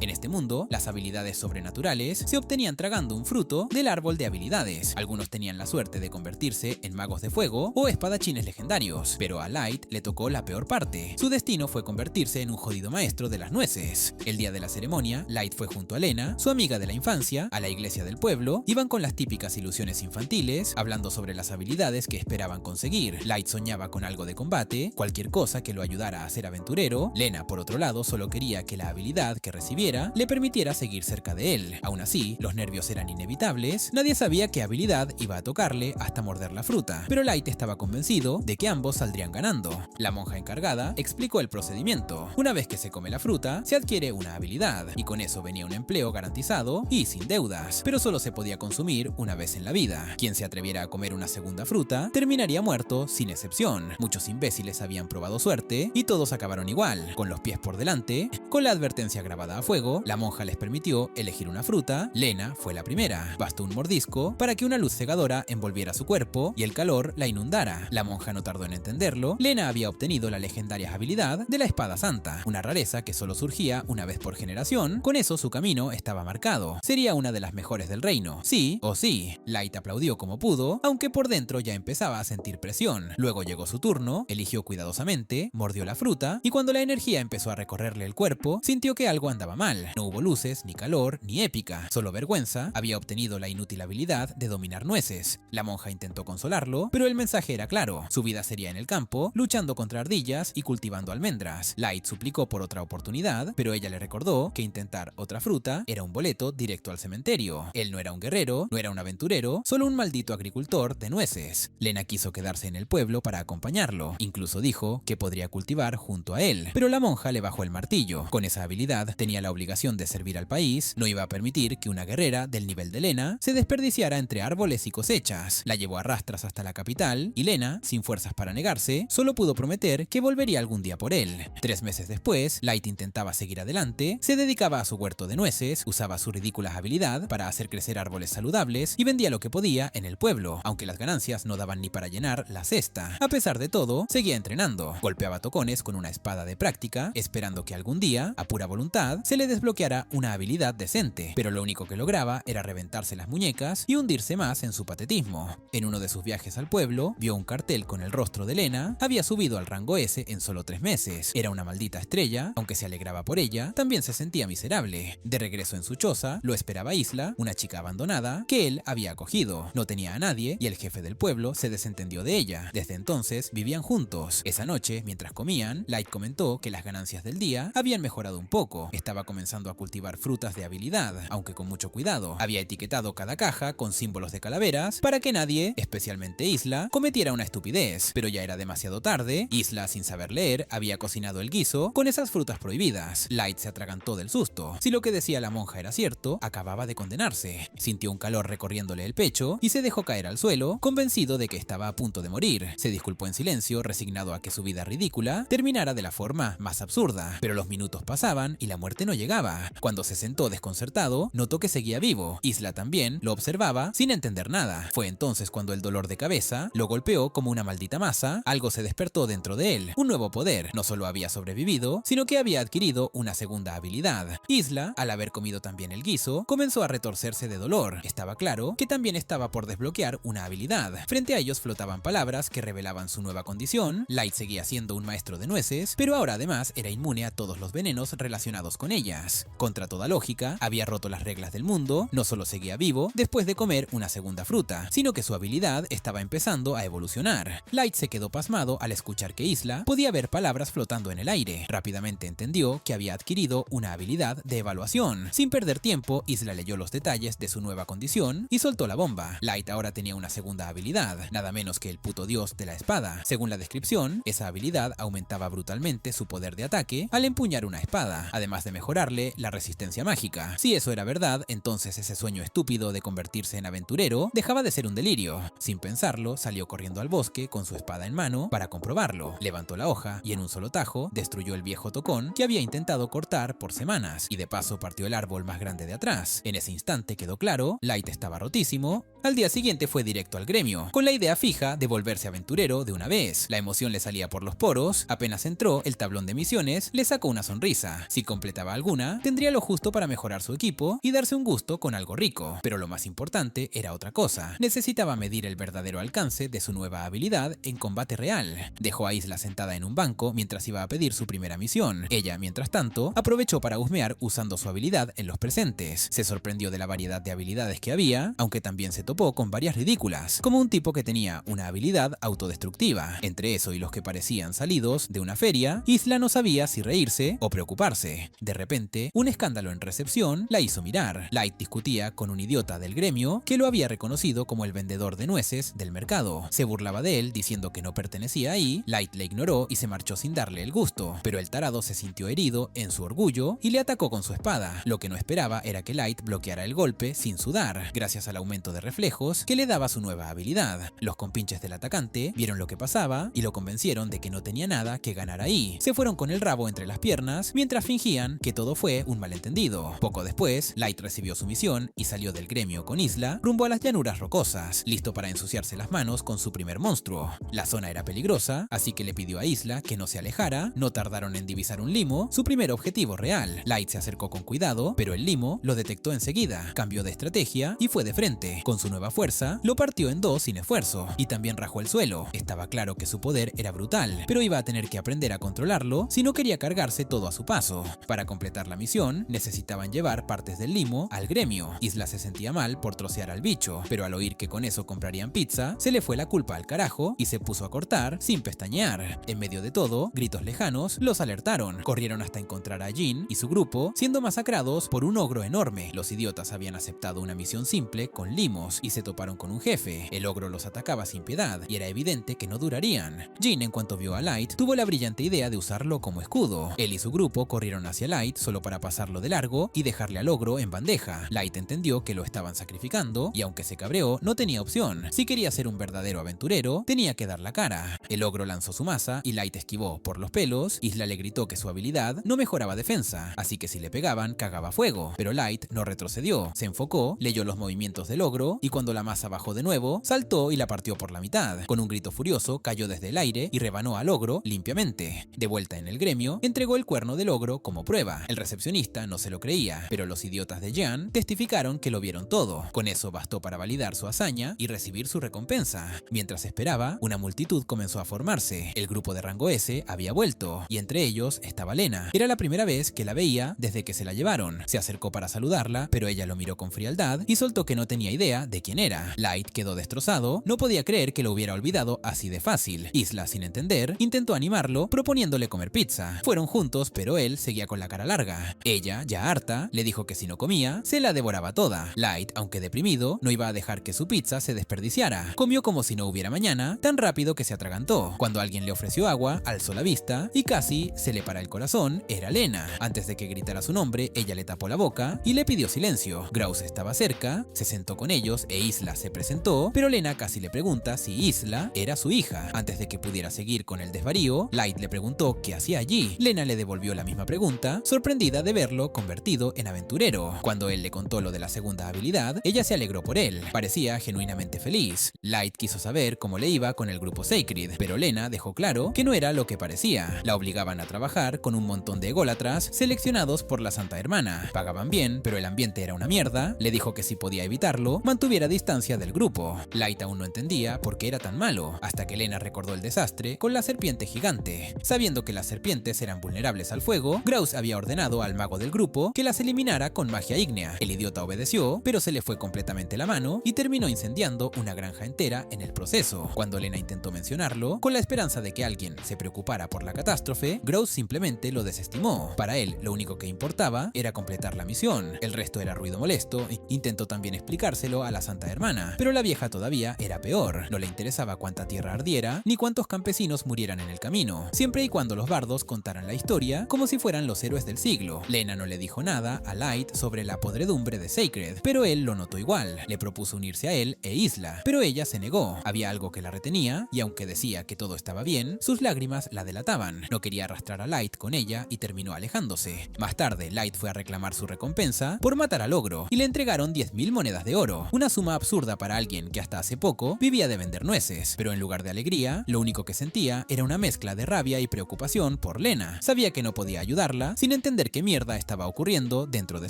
En este mundo, las habilidades sobrenaturales se obtenían tragando un fruto del árbol de habilidades. Algunos tenían la suerte de convertirse en magos de fuego o espadachines legendarios, pero a Light le tocó la peor parte. Su destino fue convertirse en un jodido maestro de las nueces. El día de la ceremonia, Light fue junto a Lena, su amiga de la infancia, a la iglesia del pueblo. Iban con las típicas ilusiones infantiles, hablando sobre las habilidades que esperaban conseguir. Light soñaba con algo de combate, cualquier cosa que lo ayudara a ser aventurero. Lena, por otro lado, solo quería que la habilidad que recibiera le permitiera seguir cerca de él. Aún así, los nervios eran inevitables. Nadie sabía qué habilidad iba a tocarle hasta morder la fruta, pero Light estaba convencido de que ambos saldrían ganando. La monja encargada explicó el procedimiento. Una vez que se come la fruta, se adquiere una habilidad, y con eso venía un empleo garantizado y sin deudas, pero solo se podía consumir una vez en la vida. Quien se atreviera a comer una segunda fruta terminaría muerto sin excepción. Muchos imbéciles habían probado suerte y todos acabaron igual, con los pies por delante. Con la advertencia grabada a fuego, la monja les permitió elegir una fruta. Lena fue la primera. Bastó un mordisco para que una luz cegadora envolviera su cuerpo y el calor la inundara. La monja no tardó en entenderlo. Lena había obtenido la legendaria habilidad de la espada santa, una rareza que solo surgía una vez por generación. Con eso su camino estaba marcado. Sería una de las mejores del reino. Sí o sí. Light aplaudió como pudo, aunque por dentro ya empezaba a sentir presión. Luego llegó su turno, eligió cuidadosamente, mordió la fruta y cuando la energía empezó a recorrerle el cuerpo, sintió que algo andaba mal. No hubo luces, ni calor, ni épica, solo vergüenza. Había obtenido la inútil habilidad de dominar nueces. La monja intentó consolarlo, pero el mensaje era claro. Su vida sería en el campo, luchando contra ardillas y cultivando almendras. Light suplicó por otra oportunidad, pero ella le recordó que intentar otra fruta era un boleto directo al cementerio. Él no era un guerrero, no era un aventurero, solo un maldito agricultor de nueces. Lena quiso quedarse en el pueblo para acompañarlo. Incluso dijo que podría cultivar junto a él, pero la monja le bajó el martillo. Con esa habilidad tenía la obligación de servir al país, no iba a permitir que una guerrera del nivel de Lena se desperdiciara entre árboles y cosechas. La llevó a rastras hasta la capital y Lena, sin fuerzas para negarse, solo pudo prometer que volvería algún día por él. 3 meses después, Light intentaba seguir adelante, se dedicaba a su huerto de nueces, usaba su ridícula habilidad para hacer crecer árboles saludables y vendía lo que podía en el pueblo, aunque las ganancias no daban ni para llenar la cesta. A pesar de todo, seguía entrenando. Golpeaba tocones con una espada de práctica, esperando que algún día, a pura voluntad, se le desbloqueara una habilidad decente, pero lo único que lograba era reventarse las muñecas y hundirse más en su patetismo. En uno de sus viajes al pueblo, vio un cartel con el rostro de Lena. Había subido al rango S en solo 3 meses. Era una maldita estrella, aunque se alegraba por ella, también se sentía miserable. De regreso en su choza, lo esperaba Isla, una chica abandonada que él había acogido. No tenía a nadie y el jefe del pueblo se desentendió de ella. Desde entonces vivían juntos. Esa noche, mientras comían, Light comentó que las ganancias del día habían mejorado un poco. Estaba comenzando a cultivar frutas de habilidad, aunque con mucho cuidado. Había etiquetado cada caja con símbolos de calaveras para que nadie, especialmente Isla, cometiera una estupidez. Pero ya era demasiado tarde. Isla, sin saber leer, había cocinado el guiso con esas frutas prohibidas. Light se atragantó del susto. Si lo que decía la monja era cierto, acababa de condenarse. Sintió un calor recorriéndole el pecho y se dejó caer al suelo, convencido de que estaba a punto de morir. Se disculpó en silencio, resignado a que su vida ridícula terminara de la forma más absurda. Pero los minutos pasaban y la muerte no llegaba. Cuando se sentó desconcertado, notó que seguía vivo. Isla también lo observaba sin entender nada. Fue entonces cuando el dolor de cabeza lo golpeó como una maldita masa. Algo se despertó dentro de él, un nuevo poder. No solo había sobrevivido, sino que había adquirido una segunda habilidad. Isla, al haber comido también el guiso, comenzó a retorcerse de dolor. Estaba claro que también estaba por desbloquear una habilidad. Frente a ellos flotaban palabras que revelaban su nueva condición. Light seguía siendo un maestro de nueces, pero ahora además era inmune a todos los venenos relacionados con ellas. Contra toda lógica, había roto las reglas del mundo. No solo seguía vivo después de comer una segunda fruta, sino que su habilidad estaba empezando a evolucionar. Light se quedó pasmado al escuchar que Isla podía ver palabras flotando en el aire. Rápidamente entendió que había adquirido una habilidad de evaluación. Sin perder tiempo, Isla leyó los detalles de su nueva condición y soltó la bomba. Light ahora tenía una segunda habilidad, nada menos que el puto dios de la espada. Según la descripción, esa habilidad aumentaba brutalmente su poder de ataque al empuñar una espada, además de mejorarle la resistencia mágica. Si eso era verdad, entonces ese sueño estúpido de convertirse en aventurero dejaba de ser un delirio. Sin pensarlo, salió corriendo al bosque con su espada en mano para comprobarlo. Levantó la hoja y en un solo tajo destruyó el viejo tocón que había intentado cortar por semanas y de paso partió el árbol más grande de atrás. En ese instante quedó claro, Light estaba rotísimo. Al día siguiente fue directo al gremio, con la idea fija de volverse aventurero de una vez. La emoción le salía por los poros. Apenas entró, el tablón de misiones le sacó una sonrisa. Si completaba alguna, alguna, tendría lo justo para mejorar su equipo y darse un gusto con algo rico. Pero lo más importante era otra cosa. Necesitaba medir el verdadero alcance de su nueva habilidad en combate real. Dejó a Isla sentada en un banco mientras iba a pedir su primera misión. Ella, mientras tanto, aprovechó para husmear usando su habilidad en los presentes. Se sorprendió de la variedad de habilidades que había, aunque también se topó con varias ridículas, como un tipo que tenía una habilidad autodestructiva. Entre eso y los que parecían salidos de una feria, Isla no sabía si reírse o preocuparse. De repente, un escándalo en recepción la hizo mirar. Light discutía con un idiota del gremio que lo había reconocido como el vendedor de nueces del mercado. Se burlaba de él diciendo que no pertenecía ahí. Light le ignoró y se marchó sin darle el gusto, pero el tarado se sintió herido en su orgullo y le atacó con su espada. Lo que no esperaba era que Light bloqueara el golpe sin sudar, gracias al aumento de reflejos que le daba su nueva habilidad. Los compinches del atacante vieron lo que pasaba y lo convencieron de que no tenía nada que ganar ahí. Se fueron con el rabo entre las piernas mientras fingían que todo fue un malentendido. Poco después, Light recibió su misión y salió del gremio con Isla rumbo a las llanuras rocosas, listo para ensuciarse las manos con su primer monstruo. La zona era peligrosa, así que le pidió a Isla que no se alejara. No tardaron en divisar un limo, su primer objetivo real. Light se acercó con cuidado, pero el limo lo detectó enseguida, cambió de estrategia y fue de frente. Con su nueva fuerza, lo partió en dos sin esfuerzo, y también rajó el suelo. Estaba claro que su poder era brutal, pero iba a tener que aprender a controlarlo si no quería cargarse todo a su paso. Para completar la misión, necesitaban llevar partes del limo al gremio. Isla se sentía mal por trocear al bicho, pero al oír que con eso comprarían pizza, se le fue la culpa al carajo y se puso a cortar sin pestañear. En medio de todo, gritos lejanos los alertaron. Corrieron hasta encontrar a Jin y su grupo siendo masacrados por un ogro enorme. Los idiotas habían aceptado una misión simple con limos y se toparon con un jefe. El ogro los atacaba sin piedad y era evidente que no durarían. Jin, en cuanto vio a Light, tuvo la brillante idea de usarlo como escudo. Él y su grupo corrieron hacia Light solo para pasarlo de largo y dejarle al ogro en bandeja. Light entendió que lo estaban sacrificando y aunque se cabreó, no tenía opción. Si quería ser un verdadero aventurero, tenía que dar la cara. El ogro lanzó su masa y Light esquivó por los pelos. Isla le gritó que su habilidad no mejoraba defensa, así que si le pegaban, cagaba fuego. Pero Light no retrocedió, se enfocó, leyó los movimientos del ogro y cuando la masa bajó de nuevo, saltó y la partió por la mitad. Con un grito furioso, cayó desde el aire y rebanó al ogro limpiamente. De vuelta en el gremio, entregó el cuerno del ogro como prueba. El recepcionista no se lo creía, pero los idiotas de Jean testificaron que lo vieron todo. Con eso bastó para validar su hazaña y recibir su recompensa. Mientras esperaba, una multitud comenzó a formarse. El grupo de rango S había vuelto, y entre ellos estaba Lena. Era la primera vez que la veía desde que se la llevaron. Se acercó para saludarla, pero ella lo miró con frialdad y soltó que no tenía idea de quién era. Light quedó destrozado, no podía creer que lo hubiera olvidado así de fácil. Isla, sin entender, intentó animarlo proponiéndole comer pizza. Fueron juntos, pero él seguía con la cara larga. Ella, ya harta, le dijo que si no comía, se la devoraba toda. Light, aunque deprimido, no iba a dejar que su pizza se desperdiciara. Comió como si no hubiera mañana, tan rápido que se atragantó. Cuando alguien le ofreció agua, alzó la vista y casi se le para el corazón. Era Lena. Antes de que gritara su nombre, ella le tapó la boca y le pidió silencio. Grouse estaba cerca, se sentó con ellos e Isla se presentó, pero Lena casi le pregunta si Isla era su hija. Antes de que pudiera seguir con el desvarío, Light le preguntó qué hacía allí. Lena le devolvió la misma pregunta, sorprendida de verlo convertido en aventurero. Cuando él le contó lo de la segunda habilidad, ella se alegró por él. Parecía genuinamente feliz. Light quiso saber cómo le iba con el grupo Sacred, pero Lena dejó claro que no era lo que parecía. La obligaban a trabajar con un montón de ególatras seleccionados por la Santa Hermana. Pagaban bien, pero el ambiente era una mierda. Le dijo que si podía evitarlo, mantuviera distancia del grupo. Light aún no entendía por qué era tan malo, hasta que Lena recordó el desastre con la serpiente gigante. Sabiendo que las serpientes eran vulnerables al fuego, Grouse había ordenado al mago del grupo que las eliminara con magia ígnea. El idiota obedeció, pero se le fue completamente la mano y terminó incendiando una granja entera en el proceso. Cuando Lena intentó mencionarlo, con la esperanza de que alguien se preocupara por la catástrofe, Grouse simplemente lo desestimó. Para él, lo único que importaba era completar la misión. El resto era ruido molesto. Intentó también explicárselo a la Santa Hermana, pero la vieja todavía era peor. No le interesaba cuánta tierra ardiera, ni cuántos campesinos murieran en el camino, siempre y cuando los bardos contaran la historia como si fueran los héroes del siglo. Lena no le dijo nada a Light sobre la podredumbre de Sacred, pero él lo notó igual. Le propuso unirse a él e Isla, pero ella se negó. Había algo que la retenía, y aunque decía que todo estaba bien, sus lágrimas la delataban. No quería arrastrar a Light con ella y terminó alejándose. Más tarde, Light fue a reclamar su recompensa por matar al ogro, y le entregaron 10.000 monedas de oro, una suma absurda para alguien que hasta hace poco vivía de vender nueces. Pero en lugar de alegría, lo único que sentía era una mezcla de rabia y preocupación por Lena. Sabía que no podía ayudarla sin entender entender qué mierda estaba ocurriendo dentro de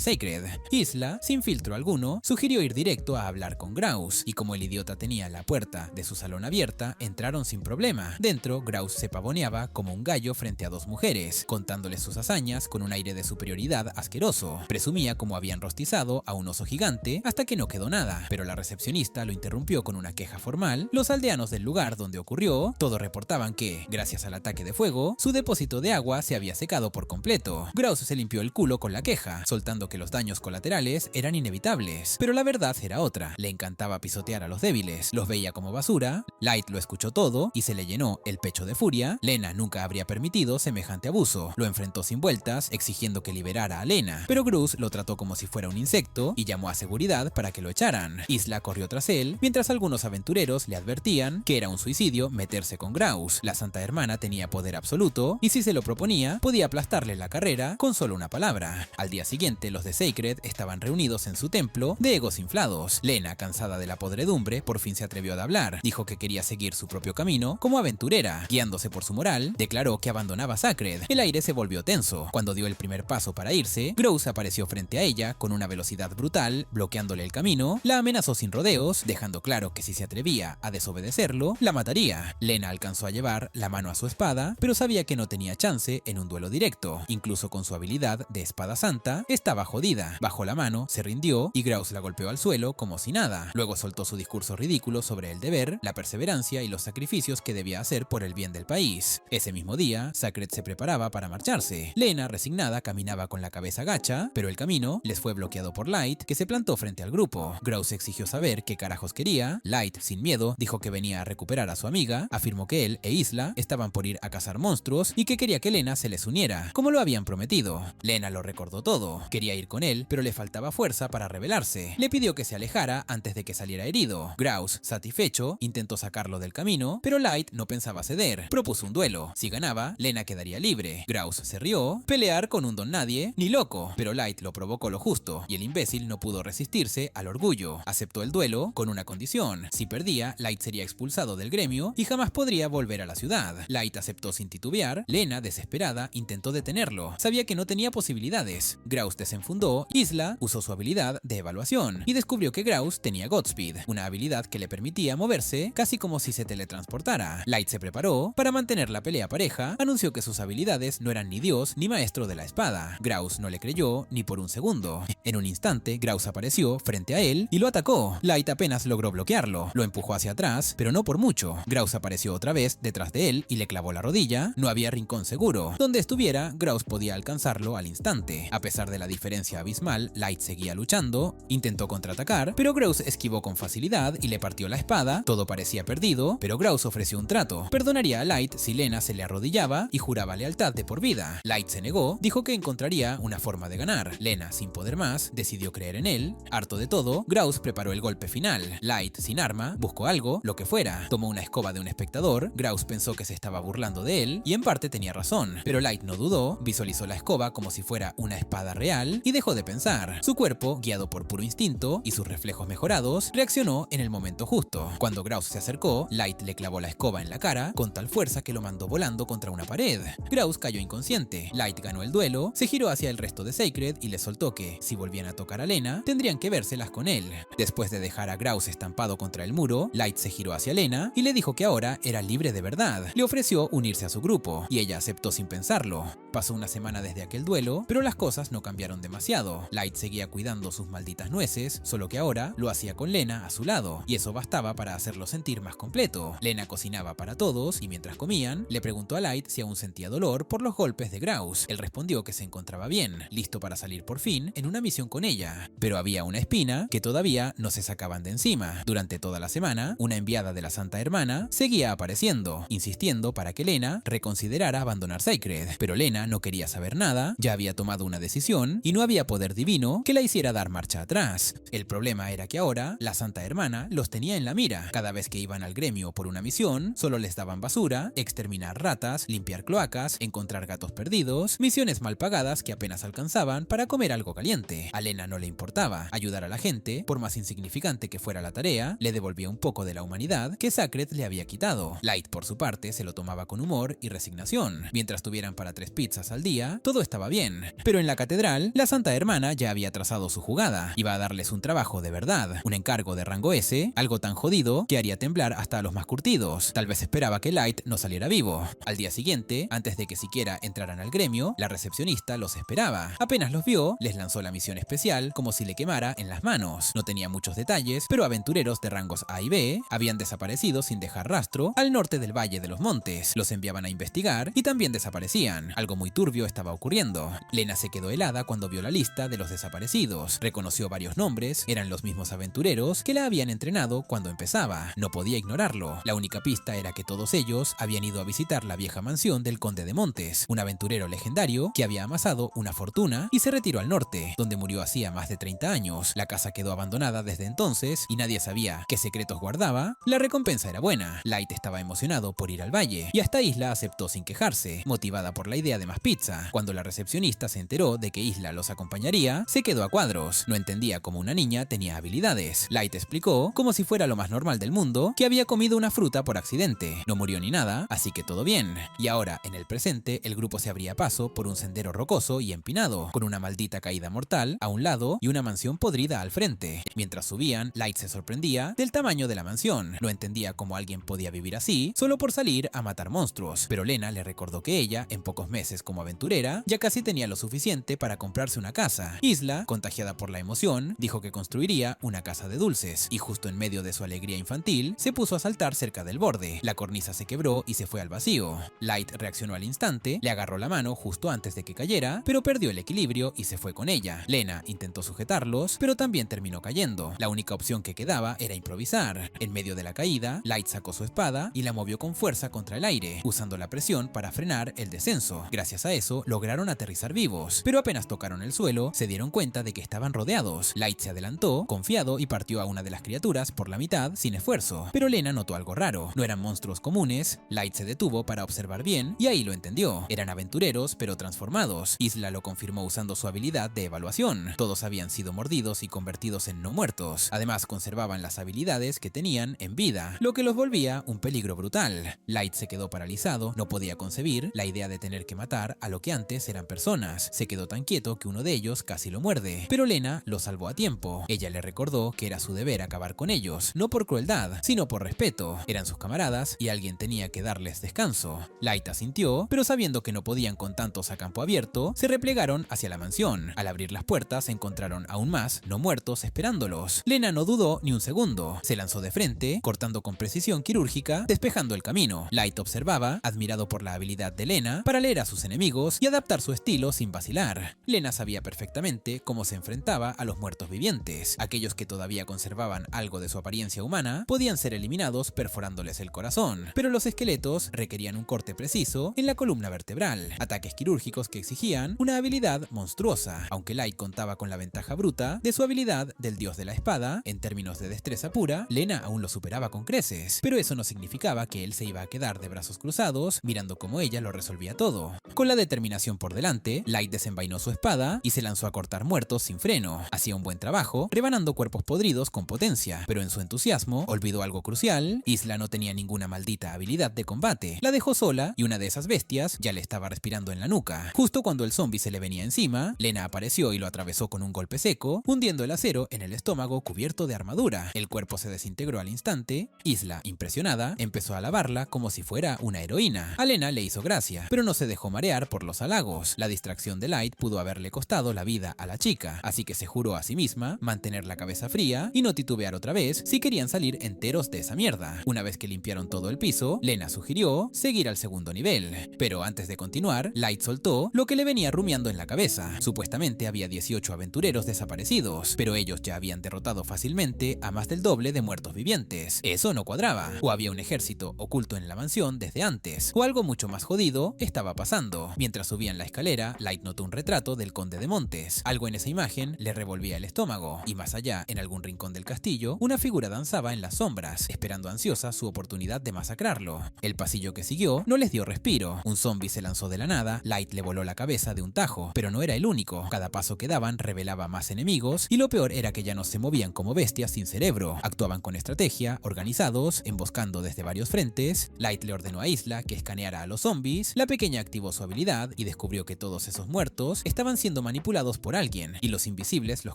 Sacred. Isla, sin filtro alguno, sugirió ir directo a hablar con Graus, y como el idiota tenía la puerta de su salón abierta, entraron sin problema. Dentro, Graus se pavoneaba como un gallo frente a dos mujeres, contándoles sus hazañas con un aire de superioridad asqueroso. Presumía cómo habían rostizado a un oso gigante hasta que no quedó nada, pero la recepcionista lo interrumpió con una queja formal. Los aldeanos del lugar donde ocurrió, todos reportaban que, gracias al ataque de fuego, su depósito de agua se había secado por completo. Graus se limpió el culo con la queja, soltando que los daños colaterales eran inevitables, pero la verdad era otra. Le encantaba pisotear a los débiles, los veía como basura. Light lo escuchó todo y se le llenó el pecho de furia. Lena nunca habría permitido semejante abuso. Lo enfrentó sin vueltas, exigiendo que liberara a Lena, pero Gruz lo trató como si fuera un insecto y llamó a seguridad para que lo echaran. Isla corrió tras él, mientras algunos aventureros le advertían que era un suicidio meterse con Graus. La Santa Hermana tenía poder absoluto y si se lo proponía, podía aplastarle la carrera con solo una palabra. Al día siguiente, los de Sacred estaban reunidos en su templo de egos inflados. Lena, cansada de la podredumbre, por fin se atrevió a hablar. Dijo que quería seguir su propio camino como aventurera. Guiándose por su moral, declaró que abandonaba Sacred. El aire se volvió tenso. Cuando dio el primer paso para irse, Graus apareció frente a ella con una velocidad brutal, bloqueándole el camino. La amenazó sin rodeos, dejando claro que si se atrevía a desobedecerlo, la mataría. Lena alcanzó a llevar la mano a su espada, pero sabía que no tenía chance en un duelo directo. Incluso con su habilidad de espada santa, estaba jodida. Bajó la mano, se rindió y Graus la golpeó al suelo como si nada. Luego soltó su discurso ridículo sobre el deber, la perseverancia y los sacrificios que debía hacer por el bien del país. Ese mismo día, Sacred se preparaba para marcharse. Lena, resignada, caminaba con la cabeza gacha, pero el camino les fue bloqueado por Light, que se plantó frente al grupo. Graus exigió saber qué carajos quería. Light, sin miedo, dijo que venía a recuperar a su amiga, afirmó que él e Isla estaban por ir a cazar monstruos y que quería que Lena se les uniera, como lo habían prometido. Lena lo recordó todo. Quería ir con él, pero le faltaba fuerza para rebelarse. Le pidió que se alejara antes de que saliera herido. Graus, satisfecho, intentó sacarlo del camino, pero Light no pensaba ceder. Propuso un duelo. Si ganaba, Lena quedaría libre. Graus se rió. Pelear con un don nadie, ni loco. Pero Light lo provocó lo justo, y el imbécil no pudo resistirse al orgullo. Aceptó el duelo con una condición. Si perdía, Light sería expulsado del gremio y jamás podría volver a la ciudad. Light aceptó sin titubear. Lena, desesperada, intentó detenerlo. Sabía que no tenía posibilidades. Graus desenfundó. Isla usó su habilidad de evaluación y descubrió que Graus tenía Godspeed, una habilidad que le permitía moverse casi como si se teletransportara. Light se preparó para mantener la pelea pareja. Anunció que sus habilidades no eran ni dios ni maestro de la espada. Graus no le creyó ni por un segundo. En un instante, Graus apareció frente a él y lo atacó. Light apenas logró bloquearlo. Lo empujó hacia atrás, pero no por mucho. Graus apareció otra vez detrás de él y le clavó la rodilla. No había rincón seguro. Donde estuviera, Graus podía alcanzarlo al instante. A pesar de la diferencia abismal, Light seguía luchando. Intentó contraatacar, pero Graus esquivó con facilidad y le partió la espada. Todo parecía perdido, pero Graus ofreció un trato. Perdonaría a Light si Lena se le arrodillaba y juraba lealtad de por vida. Light se negó, dijo que encontraría una forma de ganar. Lena, sin poder más, decidió creer en él. Harto de todo, Graus preparó el golpe final. Light, sin arma, buscó algo, lo que fuera. Tomó una escoba de un espectador. Graus pensó que se estaba burlando de él y en parte tenía razón, pero Light no dudó, visualizó la escoba como si fuera una espada real y dejó de pensar. Su cuerpo, guiado por puro instinto y sus reflejos mejorados, reaccionó en el momento justo. Cuando Graus se acercó, Light le clavó la escoba en la cara con tal fuerza que lo mandó volando contra una pared. Graus cayó inconsciente. Light ganó el duelo, se giró hacia el resto de Sacred y les soltó que, si volvían a tocar a Lena, tendrían que vérselas con él. Después de dejar a Graus estampado contra el muro, Light se giró hacia Lena y le dijo que ahora era libre de verdad. Le ofreció unirse a su grupo, y ella aceptó sin pensarlo. Pasó una semana desde aquel duelo, pero las cosas no cambiaron demasiado. Light seguía cuidando sus malditas nueces, solo que ahora lo hacía con Lena a su lado, y eso bastaba para hacerlo sentir más completo. Lena cocinaba para todos, y mientras comían, le preguntó a Light si aún sentía dolor por los golpes de Graus. Él respondió que se encontraba bien, listo para salir por fin en una misión con ella, pero había una espina que todavía no se sacaban de encima. Durante toda la semana, una enviada de la Santa Hermana seguía apareciendo, insistiendo para que Lena reconsiderara abandonar Sacred, pero Lena no quería saber nada, ya había tomado una decisión y no había poder divino que la hiciera dar marcha atrás. El problema era que ahora la Santa Hermana los tenía en la mira. Cada vez que iban al gremio por una misión, solo les daban basura, exterminar ratas, limpiar cloacas, encontrar gatos perdidos, misiones mal pagadas que apenas alcanzaban para comer algo caliente. A Lena no le importaba ayudar a la gente, por más insignificante que fuera la tarea, le devolvía un poco de la humanidad que Sacred le había quitado. Light, por su parte, se lo tomaba con humor y resignación. Mientras tuvieran para 3 pizzas al día, todo todo estaba bien. Pero en la catedral, la Santa Hermana ya había trazado su jugada. Iba a darles un trabajo de verdad, un encargo de rango S, algo tan jodido que haría temblar hasta a los más curtidos. Tal vez esperaba que Light no saliera vivo. Al día siguiente, antes de que siquiera entraran al gremio, la recepcionista los esperaba. Apenas los vio, les lanzó la misión especial como si le quemara en las manos. No tenía muchos detalles, pero aventureros de rangos A y B habían desaparecido sin dejar rastro al norte del Valle de los Montes. Los enviaban a investigar y también desaparecían. Algo muy turbio estaba ocurriendo. Lena se quedó helada cuando vio la lista de los desaparecidos. Reconoció varios nombres, eran los mismos aventureros que la habían entrenado cuando empezaba. No podía ignorarlo. La única pista era que todos ellos habían ido a visitar la vieja mansión del Conde de Montes, un aventurero legendario que había amasado una fortuna y se retiró al norte, donde murió hacía más de 30 años. La casa quedó abandonada desde entonces y nadie sabía qué secretos guardaba. La recompensa era buena. Light estaba emocionado por ir al valle y hasta Isla aceptó sin quejarse, motivada por la idea de más pizza. Cuando la recepcionista se enteró de que Isla los acompañaría, se quedó a cuadros. No entendía cómo una niña tenía habilidades. Light explicó, como si fuera lo más normal del mundo, que había comido una fruta por accidente. No murió ni nada, así que todo bien. Y ahora, en el presente, el grupo se abría paso por un sendero rocoso y empinado, con una maldita caída mortal a un lado y una mansión podrida al frente. Mientras subían, Light se sorprendía del tamaño de la mansión. No entendía cómo alguien podía vivir así solo por salir a matar monstruos, pero Lena le recordó que ella, en pocos meses como aventurera, ya casi tenía lo suficiente para comprarse una casa. Isla, contagiada por la emoción, dijo que construiría una casa de dulces, y justo en medio de su alegría infantil, se puso a saltar cerca del borde. La cornisa se quebró y se fue al vacío. Light reaccionó al instante, le agarró la mano justo antes de que cayera, pero perdió el equilibrio y se fue con ella. Lena intentó sujetarlos, pero también terminó cayendo. La única opción que quedaba era improvisar. En medio de la caída, Light sacó su espada y la movió con fuerza contra el aire, usando la presión para frenar el descenso. Gracias a eso, lograron aterrizar vivos, pero apenas tocaron el suelo, se dieron cuenta de que estaban rodeados. Light se adelantó, confiado, y partió a una de las criaturas por la mitad sin esfuerzo. Pero Lena notó algo raro. No eran monstruos comunes. Light se detuvo para observar bien y ahí lo entendió. Eran aventureros, pero transformados. Isla lo confirmó usando su habilidad de evaluación. Todos habían sido mordidos y convertidos en no muertos. Además, conservaban las habilidades que tenían en vida, lo que los volvía un peligro brutal. Light se quedó paralizado, no podía concebir la idea de tener que matar a lo que antes eran personas. Se quedó tan quieto que uno de ellos casi lo muerde, pero Lena lo salvó a tiempo. Ella le recordó que era su deber acabar con ellos, no por crueldad, sino por respeto. Eran sus camaradas y alguien tenía que darles descanso. Light asintió, pero sabiendo que no podían con tantos a campo abierto, se replegaron hacia la mansión. Al abrir las puertas, encontraron aún más no muertos esperándolos. Lena no dudó ni un segundo. Se lanzó de frente, cortando con precisión quirúrgica, despejando el camino. Light observaba, admirado por la habilidad de Lena para leer a sus enemigos y adaptar su estilo sin vacilar. Lena sabía perfectamente cómo se enfrentaba a los muertos vivientes. Aquellos que todavía conservaban algo de su apariencia humana podían ser eliminados perforándoles el corazón, pero los esqueletos requerían un corte preciso en la columna vertebral, ataques quirúrgicos que exigían una habilidad monstruosa. Aunque Light contaba con la ventaja bruta de su habilidad del dios de la espada, en términos de destreza pura, Lena aún lo superaba con creces, pero eso no significaba que él se iba a quedar de brazos cruzados mirando cómo ella lo resolvía todo. Con la determinación por delante, Light desenvainó su espada y se lanzó a cortar muertos sin freno. Hacía un buen trabajo, rebanando cuerpos podridos con potencia, pero en su entusiasmo olvidó algo crucial. Isla no tenía ninguna maldita habilidad de combate. La dejó sola y una de esas bestias ya le estaba respirando en la nuca. Justo cuando el zombie se le venía encima, Lena apareció y lo atravesó con un golpe seco, hundiendo el acero en el estómago cubierto de armadura. El cuerpo se desintegró al instante. Isla, impresionada, empezó a alabarla como si fuera una heroína. A Lena le hizo gracia, pero no se dejó marear por los halagos. La distracción de Light pudo haberle costado la vida a la chica, así que se juró a sí misma mantener la cabeza fría y no titubear otra vez si querían salir enteros de esa mierda. Una vez que limpiaron todo el piso, Lena sugirió seguir al segundo nivel, pero antes de continuar, Light soltó lo que le venía rumiando en la cabeza. Supuestamente había 18 aventureros desaparecidos, pero ellos ya habían derrotado fácilmente a más del doble de muertos vivientes. Eso no cuadraba. O había un ejército oculto en la mansión desde antes, o algo mucho más jodido estaba pasando. Mientras subían la escalera, Light notó un retrato del Conde de Montes. Algo en esa imagen le revolvía el estómago, y más allá, en algún rincón del castillo, una figura danzaba en las sombras, esperando ansiosa su oportunidad de masacrarlo. El pasillo que siguió no les dio respiro. Un zombie se lanzó de la nada, Light le voló la cabeza de un tajo, pero no era el único. Cada paso que daban revelaba más enemigos, y lo peor era que ya no se movían como bestias sin cerebro. Actuaban con estrategia, organizados, emboscando desde varios frentes. Light le ordenó a Isla que escaneara a los zombies. La pequeña activó su habilidad y descubrió descubrió que todos esos muertos estaban siendo manipulados por alguien y los invisibles los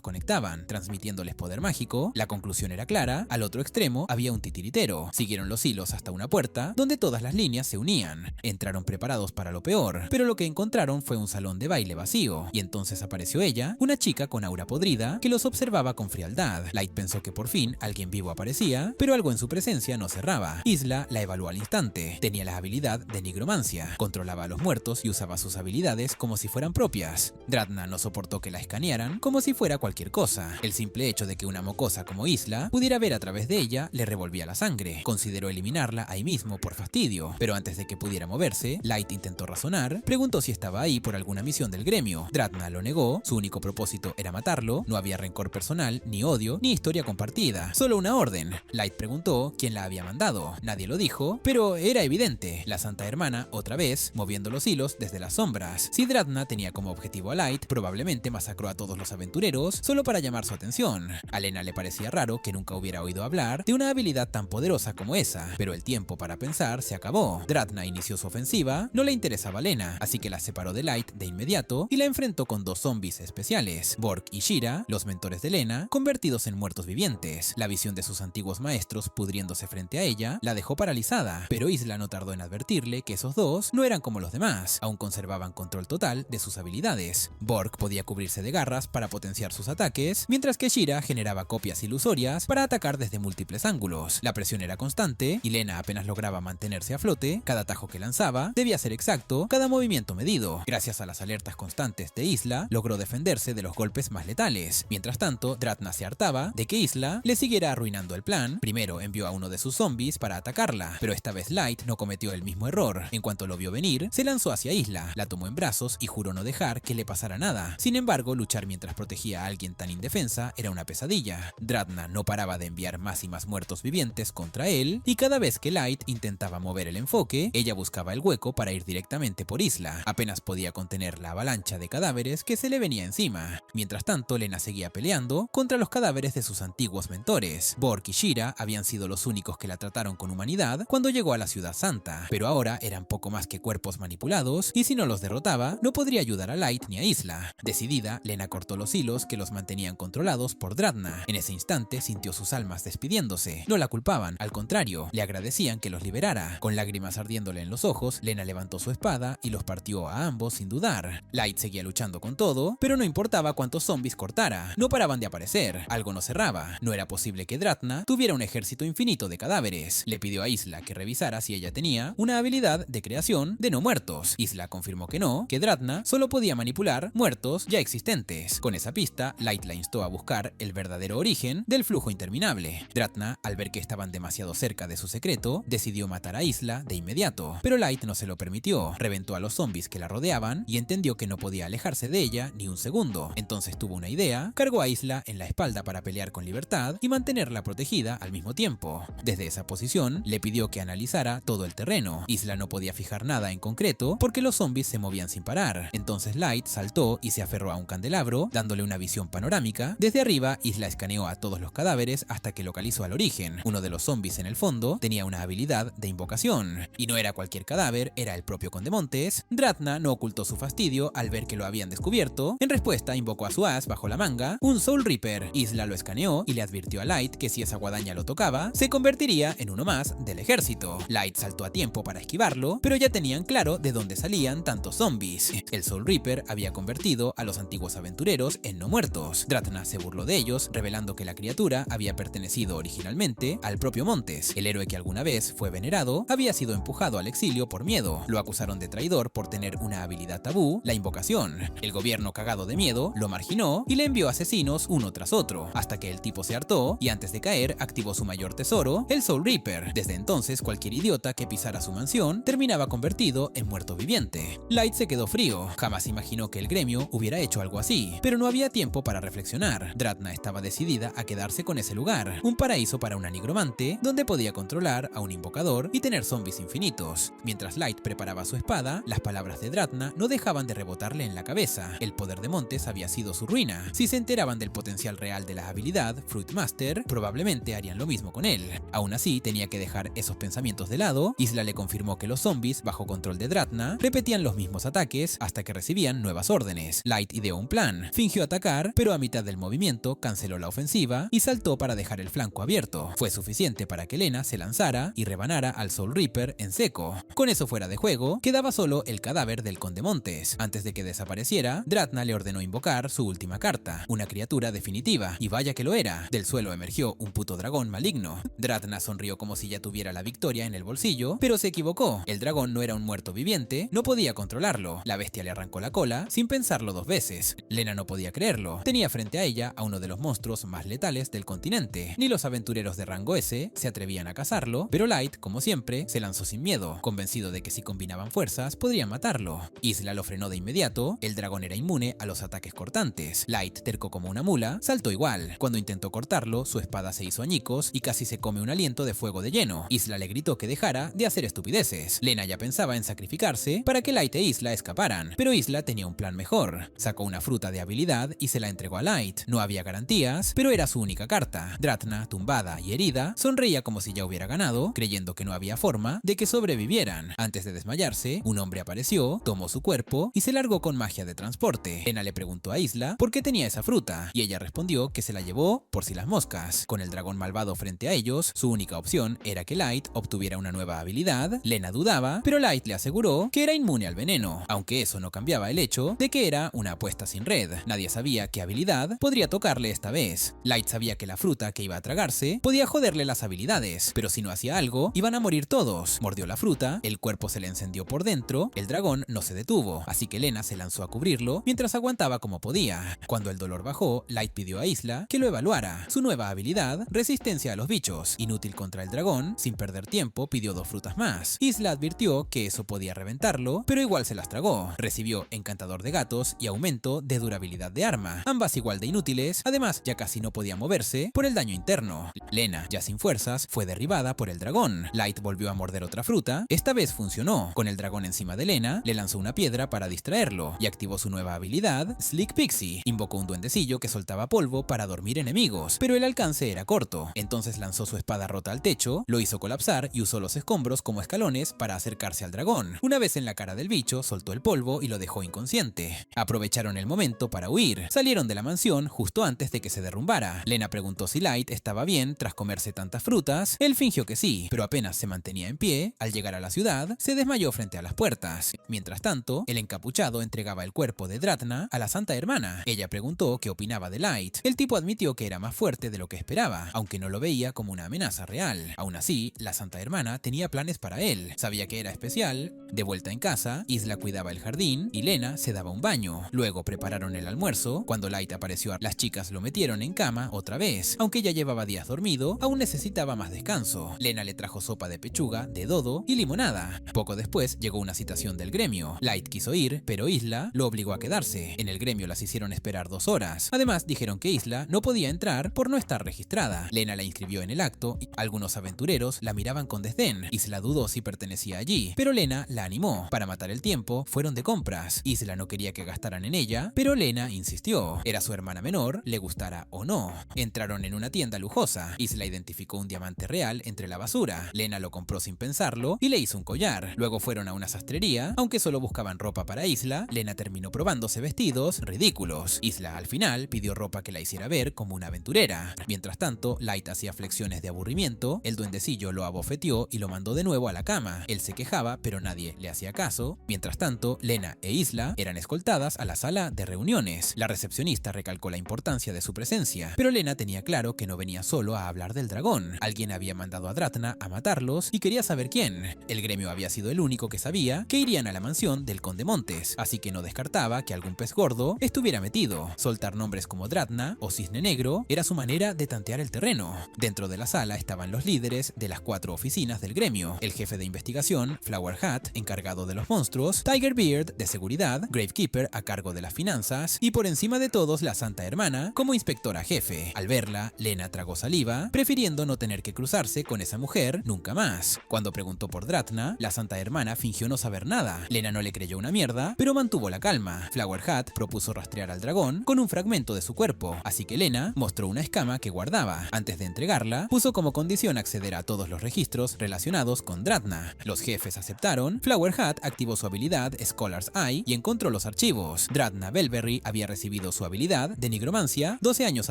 conectaban, transmitiéndoles poder mágico. La conclusión era clara: al otro extremo había un titiritero. Siguieron los hilos hasta una puerta donde todas las líneas se unían. Entraron preparados para lo peor, pero lo que encontraron fue un salón de baile vacío, y entonces apareció ella, una chica con aura podrida que los observaba con frialdad. Light pensó que por fin alguien vivo aparecía, pero algo en su presencia no cerraba. Isla la evaluó al instante. Tenía la habilidad de nigromancia, controlaba a los muertos y usaba sus habilidades como si fueran propias. Dratna no soportó que la escanearan como si fuera cualquier cosa. El simple hecho de que una mocosa como Isla pudiera ver a través de ella le revolvía la sangre. Consideró eliminarla ahí mismo por fastidio, pero antes de que pudiera moverse, Light intentó razonar. Preguntó si estaba ahí por alguna misión del gremio. Dratna lo negó. Su único propósito era matarlo. No había rencor personal, ni odio, ni historia compartida, solo una orden. Light preguntó quién la había mandado. Nadie lo dijo, pero era evidente: la Santa Hermana, otra vez, moviendo los hilos desde las sombras. Si Dratna tenía como objetivo a Light, probablemente masacró a todos los aventureros solo para llamar su atención. A Lena le parecía raro que nunca hubiera oído hablar de una habilidad tan poderosa como esa, pero el tiempo para pensar se acabó. Dratna inició su ofensiva. No le interesaba a Lena, así que la separó de Light de inmediato y la enfrentó con dos zombies especiales, Borg y Shira, los mentores de Lena, convertidos en muertos vivientes. La visión de sus antiguos maestros pudriéndose frente a ella la dejó paralizada, pero Isla no tardó en advertirle que esos dos no eran como los demás, aún conservaban control total de sus habilidades. Borg podía cubrirse de garras para potenciar sus ataques, mientras que Shira generaba copias ilusorias para atacar desde múltiples ángulos. La presión era constante y Lena apenas lograba mantenerse a flote. Cada atajo que lanzaba debía ser exacto, cada movimiento medido. Gracias a las alertas constantes de Isla, logró defenderse de los golpes más letales. Mientras tanto, Dratna se hartaba de que Isla le siguiera arruinando el plan. Primero envió a uno de sus zombies para atacarla, pero esta vez Light no cometió el mismo error. En cuanto lo vio venir, se lanzó hacia Isla, la tomó en brazos y juró no dejar que le pasara nada. Sin embargo, luchar mientras protegía a alguien tan indefensa era una pesadilla. Dratna no paraba de enviar más y más muertos vivientes contra él, y cada vez que Light intentaba mover el enfoque, ella buscaba el hueco para ir directamente por Isla. Apenas podía contener la avalancha de cadáveres que se le venía encima. Mientras tanto, Lena seguía peleando contra los cadáveres de sus antiguos mentores. Borg y Shira habían sido los únicos que la trataron con humanidad cuando llegó a la Ciudad Santa, pero ahora eran poco más que cuerpos manipulados, y si no los derrotaba, no podría ayudar a Light ni a Isla. Decidida, Lena cortó los hilos que los mantenían controlados por Dratna. En ese instante sintió sus almas despidiéndose. No la culpaban, al contrario, le agradecían que los liberara. Con lágrimas ardiéndole en los ojos, Lena levantó su espada y los partió a ambos sin dudar. Light seguía luchando con todo, pero no importaba cuántos zombies cortara, no paraban de aparecer. Algo no cerraba. No era posible que Dratna tuviera un ejército infinito de cadáveres. Le pidió a Isla que revisara si ella tenía una habilidad de creación de no muertos. Isla confirmó que no, que Dratna solo podía manipular muertos ya existentes. Con esa pista, Light la instó a buscar el verdadero origen del flujo interminable. Dratna, al ver que estaban demasiado cerca de su secreto, decidió matar a Isla de inmediato, pero Light no se lo permitió. Reventó a los zombies que la rodeaban y entendió que no podía alejarse de ella ni un segundo. Entonces tuvo una idea, cargó a Isla en la espalda para pelear con libertad y mantenerla protegida al mismo tiempo. Desde esa posición, le pidió que analizara todo el terreno. Isla no podía fijar nada en concreto porque los zombies se movían sin parar. Entonces Light saltó y se aferró a un candelabro, dándole una visión panorámica. Desde arriba, Isla escaneó a todos los cadáveres hasta que localizó al origen. Uno de los zombies en el fondo tenía una habilidad de invocación. Y no era cualquier cadáver, era el propio Conde Montes. Dratna no ocultó su fastidio al ver que lo habían descubierto. En respuesta, invocó a su as bajo la manga, un Soul Reaper. Isla lo escaneó y le advirtió a Light que si esa guadaña lo tocaba, se convertiría en uno más del ejército. Light saltó a tiempo para esquivarlo, pero ya tenían claro de dónde salían tantos zombies. El Soul Reaper había convertido a los antiguos aventureros en no muertos. Dratna se burló de ellos, revelando que la criatura había pertenecido originalmente al propio Montes. El héroe que alguna vez fue venerado había sido empujado al exilio por miedo. Lo acusaron de traidor por tener una habilidad tabú, la invocación. El gobierno, cagado de miedo, lo marginó y le envió asesinos uno tras otro, hasta que el tipo se hartó y antes de caer activó su mayor tesoro, el Soul Reaper. Desde entonces, cualquier idiota que pisara su mansión terminaba convertido en muerto viviente. Light se quedó frío. Jamás imaginó que el gremio hubiera hecho algo así, pero no había tiempo para reflexionar. Dratna estaba decidida a quedarse con ese lugar, un paraíso para una nigromante, donde podía controlar a un invocador y tener zombies infinitos. Mientras Light preparaba su espada, las palabras de Dratna no dejaban de rebotarle en la cabeza. El poder de Montes había sido su ruina. Si se enteraban del potencial real de la habilidad Fruitmaster, probablemente harían lo mismo con él. Aún así, tenía que dejar esos pensamientos de lado. Isla le confirmó que los zombies, bajo control de Dratna, repetían los mismos mismos ataques hasta que recibían nuevas órdenes. Light ideó un plan, fingió atacar, pero a mitad del movimiento canceló la ofensiva y saltó para dejar el flanco abierto. Fue suficiente para que Lena se lanzara y rebanara al Soul Reaper en seco. Con eso fuera de juego, quedaba solo el cadáver del Conde Montes. Antes de que desapareciera, Dratna le ordenó invocar su última carta, una criatura definitiva, y vaya que lo era. Del suelo emergió un puto dragón maligno. Dratna sonrió como si ya tuviera la victoria en el bolsillo, pero se equivocó. El dragón no era un muerto viviente, no podía controlarlo. La bestia le arrancó la cola sin pensarlo dos veces. Lena no podía creerlo. Tenía frente a ella a uno de los monstruos más letales del continente. Ni los aventureros de rango S se atrevían a cazarlo, pero Light, como siempre, se lanzó sin miedo, convencido de que si combinaban fuerzas podrían matarlo. Isla lo frenó de inmediato. El dragón era inmune a los ataques cortantes. Light, terco como una mula, saltó igual. Cuando intentó cortarlo, su espada se hizo añicos y casi se come un aliento de fuego de lleno. Isla le gritó que dejara de hacer estupideces. Lena ya pensaba en sacrificarse para que Light e Isla escaparan, pero Isla tenía un plan mejor. Sacó una fruta de habilidad y se la entregó a Light. No había garantías, pero era su única carta. Dratna, tumbada y herida, sonreía como si ya hubiera ganado, creyendo que no había forma de que sobrevivieran. Antes de desmayarse, un hombre apareció, tomó su cuerpo y se largó con magia de transporte. Lena le preguntó a Isla por qué tenía esa fruta, y ella respondió que se la llevó por si las moscas. Con el dragón malvado frente a ellos, su única opción era que Light obtuviera una nueva habilidad. Lena dudaba, pero Light le aseguró que era inmune al veneno, aunque eso no cambiaba el hecho de que era una apuesta sin red. Nadie sabía qué habilidad podría tocarle esta vez. Light sabía que la fruta que iba a tragarse podía joderle las habilidades, pero si no hacía algo, iban a morir todos. Mordió la fruta, el cuerpo se le encendió por dentro, el dragón no se detuvo, así que Lena se lanzó a cubrirlo mientras aguantaba como podía. Cuando el dolor bajó, Light pidió a Isla que lo evaluara. Su nueva habilidad, resistencia a los bichos, inútil contra el dragón. Sin perder tiempo, pidió 2 frutas más. Isla advirtió que eso podía reventarlo, pero igual se las tragó. Recibió encantador de gatos y aumento de durabilidad de arma, ambas igual de inútiles. Además, ya casi no podía moverse por el daño interno. Lena, ya sin fuerzas, fue derribada por el dragón. Light volvió a morder otra fruta. Esta vez funcionó. Con el dragón encima de Lena, le lanzó una piedra para distraerlo y activó su nueva habilidad, Slick Pixie. Invocó un duendecillo que soltaba polvo para dormir enemigos, pero el alcance era corto. Entonces lanzó su espada rota al techo, lo hizo colapsar y usó los escombros como escalones para acercarse al dragón. Una vez en la cara del bicho, soltó el polvo y lo dejó inconsciente. Aprovecharon el momento para huir. Salieron de la mansión justo antes de que se derrumbara. Lena preguntó si Light estaba bien tras comerse tantas frutas. Él fingió que sí, pero apenas se mantenía en pie. Al llegar a la ciudad, se desmayó frente a las puertas. Mientras tanto, el encapuchado entregaba el cuerpo de Dratna a la Santa Hermana. Ella preguntó qué opinaba de Light. El tipo admitió que era más fuerte de lo que esperaba, aunque no lo veía como una amenaza real. Aún así, la Santa Hermana tenía planes para él. Sabía que era especial. De vuelta en casa, Isla cuidaba el jardín y Lena se daba un baño. Luego prepararon el almuerzo. Cuando Light apareció, las chicas lo metieron en cama otra vez. Aunque ya llevaba días dormido, aún necesitaba más descanso. Lena le trajo sopa de pechuga, de dodo y limonada. Poco después llegó una citación del gremio. Light quiso ir, pero Isla lo obligó a quedarse. En el gremio las hicieron esperar 2 horas. Además, dijeron que Isla no podía entrar por no estar registrada. Lena la inscribió en el acto y algunos aventureros la miraban con desdén. Isla dudó si pertenecía allí, pero Lena la animó. Para matar el tiempo, fueron de compras. Isla no quería que gastaran en ella, pero Lena insistió. Era su hermana menor, le gustara o no. Entraron en una tienda lujosa. Isla identificó un diamante real entre la basura. Lena lo compró sin pensarlo y le hizo un collar. Luego fueron a una sastrería. Aunque solo buscaban ropa para Isla, Lena terminó probándose vestidos ridículos. Isla al final pidió ropa que la hiciera ver como una aventurera. Mientras tanto, Light hacía flexiones de aburrimiento. El duendecillo lo abofeteó y lo mandó de nuevo a la cama. Él se quejaba, pero nadie le hacía caso. Mientras tanto, Lena e Isla eran escoltadas a la sala de reuniones. La recepcionista recalcó la importancia de su presencia, pero Lena tenía claro que no venía solo a hablar del dragón. Alguien había mandado a Dratna a matarlos y quería saber quién. El gremio había sido el único que sabía que irían a la mansión del Conde Montes, así que no descartaba que algún pez gordo estuviera metido. Soltar nombres como Dratna o Cisne Negro era su manera de tantear el terreno. Dentro de la sala estaban los líderes de las 4 oficinas del gremio: el jefe de investigación, Flower Hat, encargado de los monstruos, Tiger Beard, de seguridad, Gravekeeper, a cargo de las finanzas, y por encima de todos la Santa Hermana como inspectora jefe. Al verla, Lena tragó saliva, prefiriendo no tener que cruzarse con esa mujer nunca más. Cuando preguntó por Dratna, la Santa Hermana fingió no saber nada. Lena no le creyó una mierda, pero mantuvo la calma. Flower Hat propuso rastrear al dragón con un fragmento de su cuerpo, así que Lena mostró una escama que guardaba. Antes de entregarla, puso como condición acceder a todos los registros relacionados con Dratna. Los jefes aceptaron. Flower Hat activó su habilidad habilidad Scholar's Eye y encontró los archivos. Dradna Bellberry había recibido su habilidad de nigromancia 12 años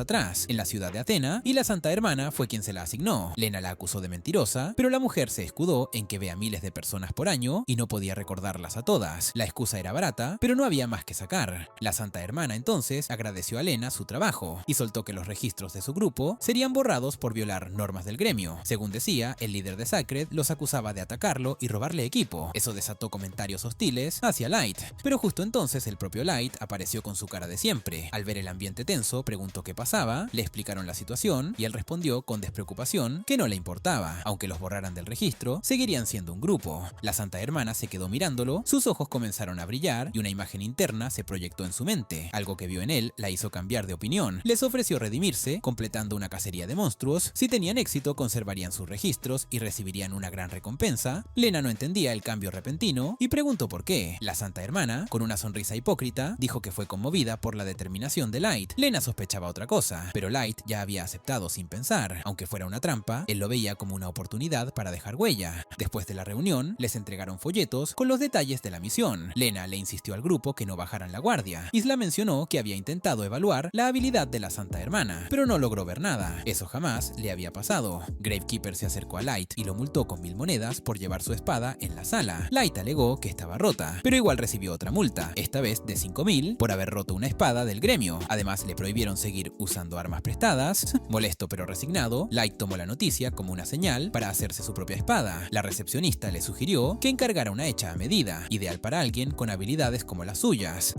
atrás, en la ciudad de Athena, y la Santa Hermana fue quien se la asignó. Lena la acusó de mentirosa, pero la mujer se escudó en que ve a miles de personas por año y no podía recordarlas a todas. La excusa era barata, pero no había más que sacar. La Santa Hermana entonces agradeció a Lena su trabajo y soltó que los registros de su grupo serían borrados por violar normas del gremio. Según decía, el líder de Sacred los acusaba de atacarlo y robarle equipo. Eso desató comentarios hostiles hacia Light, pero justo entonces el propio Light apareció con su cara de siempre. Al ver el ambiente tenso, preguntó qué pasaba, le explicaron la situación y él respondió con despreocupación que no le importaba. Aunque los borraran del registro, seguirían siendo un grupo. La Santa Hermana se quedó mirándolo, sus ojos comenzaron a brillar y una imagen interna se proyectó en su mente. Algo que vio en él la hizo cambiar de opinión. Les ofreció redimirse, completando una cacería de monstruos. Si tenían éxito, conservarían sus registros y recibirían una gran recompensa. Lena no entendía el cambio repentino y preguntó por qué. La Santa Hermana, con una sonrisa hipócrita, dijo que fue conmovida por la determinación de Light. Lena sospechaba otra cosa, pero Light ya había aceptado sin pensar. Aunque fuera una trampa, él lo veía como una oportunidad para dejar huella. Después de la reunión, les entregaron folletos con los detalles de la misión. Lena le insistió al grupo que no bajaran la guardia. Isla mencionó que había intentado evaluar la habilidad de la Santa Hermana, pero no logró ver nada. Eso jamás le había pasado. Gravekeeper se acercó a Light y lo multó con 1000 monedas por llevar su espada en la sala. Light alegó que estaba rota, pero igual recibió otra multa, esta vez de 5000 por haber roto una espada del gremio. Además, le prohibieron seguir usando armas prestadas. Molesto pero resignado, Light tomó la noticia como una señal para hacerse su propia espada. La recepcionista le sugirió que encargara una hecha a medida, ideal para alguien con habilidades como las suyas.